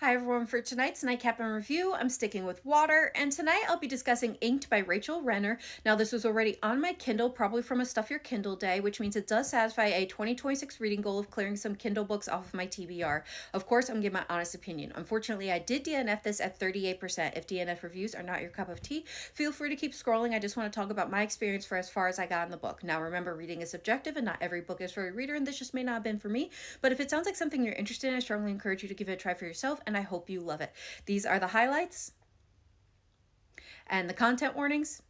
Hi everyone, for tonight's Nightcap and review, I'm sticking with water, and tonight I'll be discussing Inked by Rachel Rener. Now this was already on my Kindle, probably from a Stuff Your Kindle day, which means it does satisfy a 2026 reading goal of clearing some Kindle books off of my TBR. Of course, I'm giving my honest opinion. Unfortunately, I did DNF this at 38%. If DNF reviews are not your cup of tea, feel free to keep scrolling. I just want to talk about my experience for as far as I got in the book. Now remember, reading is subjective and not every book is for a reader, and this just may not have been for me, but if it sounds like something you're interested in, I strongly encourage you to give it a try for yourself, and I hope you love it. These are the highlights and the content warnings.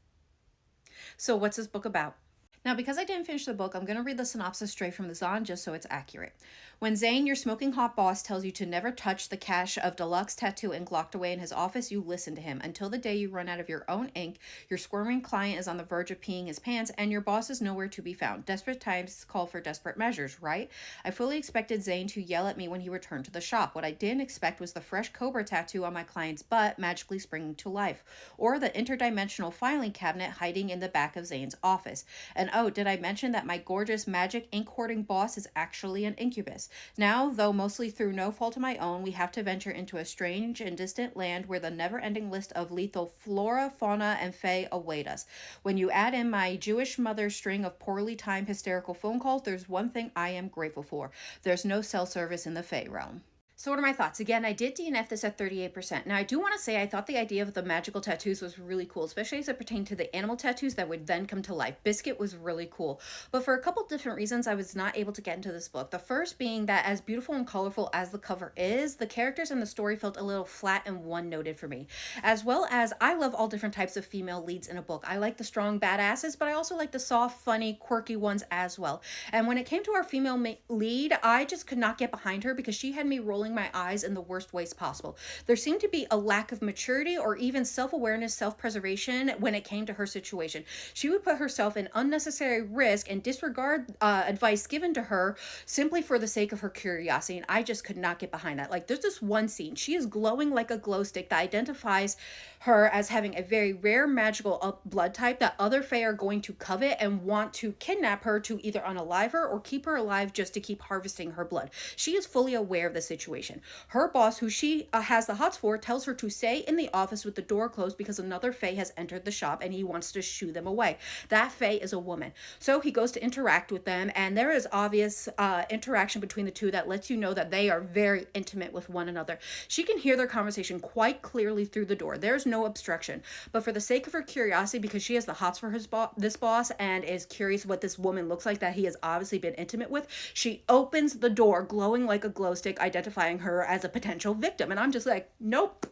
So what's this book about? Now, because I didn't finish the book, I'm going to read the synopsis straight from the Zon just so it's accurate. When Zane, your smoking hot boss, tells you to never touch the cache of deluxe tattoo ink locked away in his office, you listen to him. Until the day you run out of your own ink, your squirming client is on the verge of peeing his pants, and your boss is nowhere to be found. Desperate times call for desperate measures, right? I fully expected Zane to yell at me when he returned to the shop. What I didn't expect was the fresh cobra tattoo on my client's butt magically springing to life, or the interdimensional filing cabinet hiding in the back of Zane's office. And oh, did I mention that my gorgeous magic ink hoarding boss is actually an incubus? Now, though mostly through no fault of my own, we have to venture into a strange and distant land where the never-ending list of lethal flora, fauna, and fae await us. When you add in my Jewish mother's string of poorly timed hysterical phone calls, there's one thing I am grateful for. There's no cell service in the fae realm. So what are my thoughts? Again, I did DNF this at 38%. Now, I do want to say I thought the idea of the magical tattoos was really cool, especially as it pertained to the animal tattoos that would then come to life. Biscuit was really cool. But for a couple different reasons, I was not able to get into this book. The first being that as beautiful and colorful as the cover is, the characters and the story felt a little flat and one-noted for me. As well as, I love all different types of female leads in a book. I like the strong badasses, but I also like the soft, funny, quirky ones as well. And when it came to our female lead, I just could not get behind her because she had me rolling my eyes in the worst ways possible. There seemed to be a lack of maturity or even self-awareness, self-preservation when it came to her situation. She would put herself in unnecessary risk and disregard advice given to her simply for the sake of her curiosity, and I just could not get behind that. Like, there's this one scene. She is glowing like a glow stick that identifies her as having a very rare magical blood type that other fae are going to covet and want to kidnap her to either unalive her or keep her alive just to keep harvesting her blood. She is fully aware of the situation. Her boss, who she has the hots for, tells her to stay in the office with the door closed because another fae has entered the shop and he wants to shoo them away. That fae is a woman. So he goes to interact with them, and there is obvious interaction between the two that lets you know that they are very intimate with one another. She can hear their conversation quite clearly through the door. There's no obstruction. But for the sake of her curiosity, because she has the hots for this boss and is curious what this woman looks like that he has obviously been intimate with, she opens the door glowing like a glow stick, identifying her as a potential victim. And I'm just like, nope,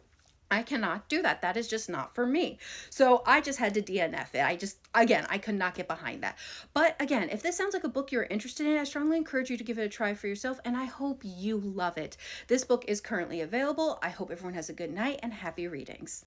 I cannot do that. That is just not for me. So I just had to DNF it. I could not get behind that. But again, if this sounds like a book you're interested in, I strongly encourage you to give it a try for yourself, and I hope you love it. This book is currently available. I hope everyone has a good night and happy readings.